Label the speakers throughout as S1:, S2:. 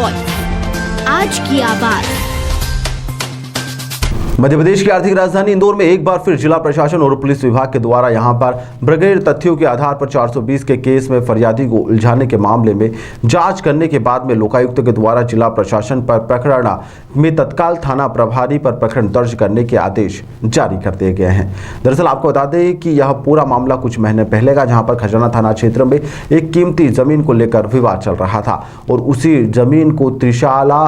S1: Voice, आज की आवाज।
S2: मध्य प्रदेश की आर्थिक राजधानी इंदौर में एक बार फिर जिला प्रशासन और पुलिस विभाग के द्वारा यहां पर ब्रिगेड तथ्यों के आधार पर 420 के केस में फरियादी को उलझाने के मामले में जांच करने के बाद में लोकायुक्त के द्वारा जिला प्रशासन पर प्रकरण में तत्काल थाना प्रभारी पर प्रकरण दर्ज करने के आदेश जारी कर दिए गए हैं। दरअसल आपको बता दें कि यह पूरा मामला कुछ महीने पहले का, जहां पर खजाना थाना क्षेत्र में एक कीमती जमीन को लेकर विवाद चल रहा था और उसी जमीन को त्रिशाला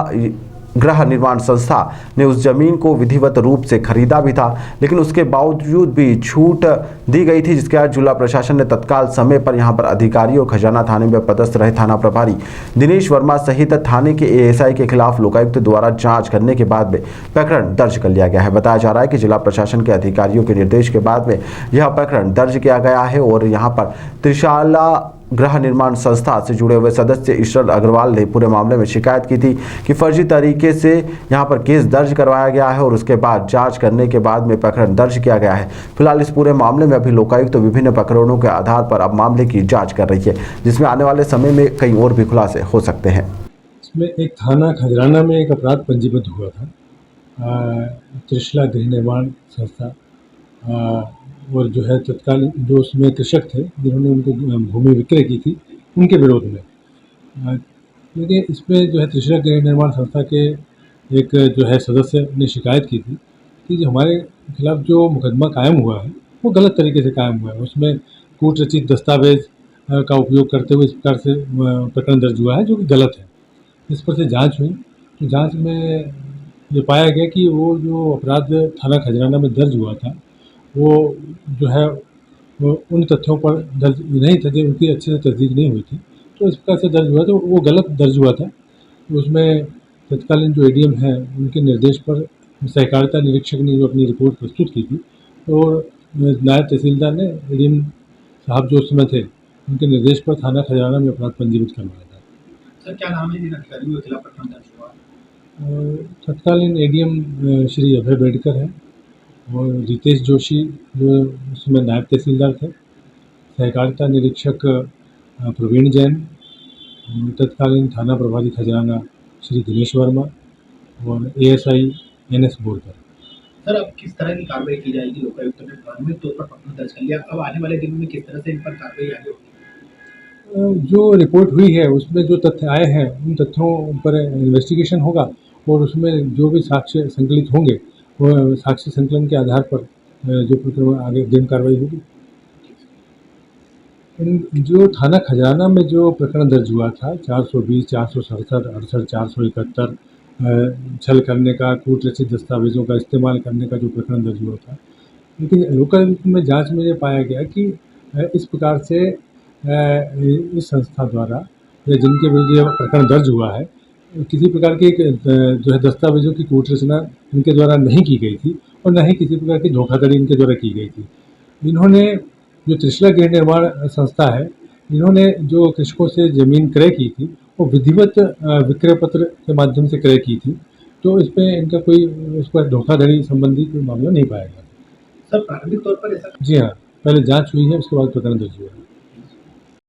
S2: गृह निर्माण संस्था ने उस जमीन को विधिवत रूप से खरीदा भी था, लेकिन उसके बावजूद भी छूट दी गई थी, जिसके बाद जिला प्रशासन ने तत्काल समय पर यहां पर अधिकारियों खजाना थाने में पदस्थ रहे थाना प्रभारी दिनेश वर्मा सहित थाने के एएसआई के खिलाफ लोकायुक्त द्वारा जांच करने के बाद में प्रकरण दर्ज कर लिया गया है। बताया जा रहा है कि जिला प्रशासन के अधिकारियों के निर्देश के बाद में यह प्रकरण दर्ज किया गया है और यहाँ पर त्रिशाला गृह निर्माण संस्था से जुड़े हुए सदस्य ईश्वर अग्रवाल ने पूरे मामले में शिकायत की थी कि फर्जी तरीके से यहां पर केस दर्ज करवाया गया है और उसके बाद जांच करने के बाद में प्रकरण दर्ज किया गया है। फिलहाल इस पूरे मामले में अभी लोकायुक्त विभिन्न प्रकरणों के आधार पर अब मामले की जांच कर रही है, जिसमें आने वाले समय में कई और भी खुलासे हो सकते हैं।
S3: इसमें एक थाना खजराना में एक अपराध पंजीबद्ध हुआ था, त्रिशला गृह निर्माण संस्था और जो है तत्काल जो उसमें कृषक थे जिन्होंने उनको भूमि विक्रय की थी, उनके विरोध में। क्योंकि इसमें जो है त्रिशला गृह निर्माण संस्था के एक जो है सदस्य ने शिकायत की थी कि जो हमारे खिलाफ जो मुकदमा कायम हुआ है वो गलत तरीके से कायम हुआ है, उसमें कूट रचित दस्तावेज का उपयोग करते हुए इस प्रकार से प्रकरण दर्ज हुआ है जो कि गलत है। इस पर से जाँच हुई तो जाँच में ये पाया गया कि वो जो अपराध थाना खजराना में दर्ज हुआ था वो जो है वो उन तथ्यों पर दर्ज नहीं था, जो उनकी अच्छे से तस्दीक नहीं हुई थी, तो इस प्रकार से दर्ज हुआ तो वो गलत दर्ज हुआ था। तो उसमें तत्कालीन जो एडीएम हैं उनके निर्देश पर सहकारिता निरीक्षक ने जो अपनी रिपोर्ट प्रस्तुत की थी और नायब तहसीलदार ने एडीएम साहब जो उस समय थे उनके निर्देश पर थाना खजराना में अपराध पंजीबद्ध करवाया था।
S4: सर क्या नाम है जिन अधिकारियों के खिलाफ प्रकरण दर्ज हुआ?
S3: तत्कालीन एडीएम श्री अभय बेडकर हैं और रितेश जोशी जो उसमें नायब तहसीलदार थे, सहकारिता निरीक्षक प्रवीण जैन, तत्कालीन थाना प्रभारी खजराना श्री दिनेश वर्मा और एएसआई एनएस बोरकर।
S4: सर अब किस तरह की कार्रवाई की जाएगी? लोकायुक्त ने प्राथमिक तौर पर प्रकरण दर्ज कर लिया, अब आने वाले दिनों में किस तरह से इन पर कार्रवाई आगे होगी?
S3: जो रिपोर्ट हुई है उसमें जो तथ्य आए हैं उन तथ्यों पर इन्वेस्टिगेशन होगा और उसमें जो भी साक्ष्य संकलित होंगे वो साक्ष्य संकलन के आधार पर जो प्रकरण आगे अग्रिम कार्रवाई होगी। जो थाना खजाना में जो प्रकरण दर्ज हुआ था 420, 467, 68, 471 छल करने का, कूट रचित दस्तावेजों का इस्तेमाल करने का जो प्रकरण दर्ज हुआ था, लेकिन लोकायुक्त में जांच में ये पाया गया कि इस प्रकार से इस संस्था द्वारा या जिनके विरुद्ध ये प्रकरण दर्ज हुआ है किसी प्रकार की जो है दस्तावेजों की कूट रचना इनके द्वारा नहीं की गई थी और न ही किसी प्रकार की धोखाधड़ी इनके द्वारा की गई थी। इन्होंने जो त्रिशला गृह निर्माण संस्था है, इन्होंने जो कृषकों से ज़मीन क्रय की थी वो विधिवत विक्रय पत्र के माध्यम से क्रय की थी, तो इसमें इनका कोई उस पर धोखाधड़ी संबंधी कोई मामला नहीं पाया गया।
S4: सर प्रारंभिक तौर पर ऐसा?
S3: जी हाँ, पहले जाँच हुई है उसके बाद प्रकरण दर्ज हुआ है।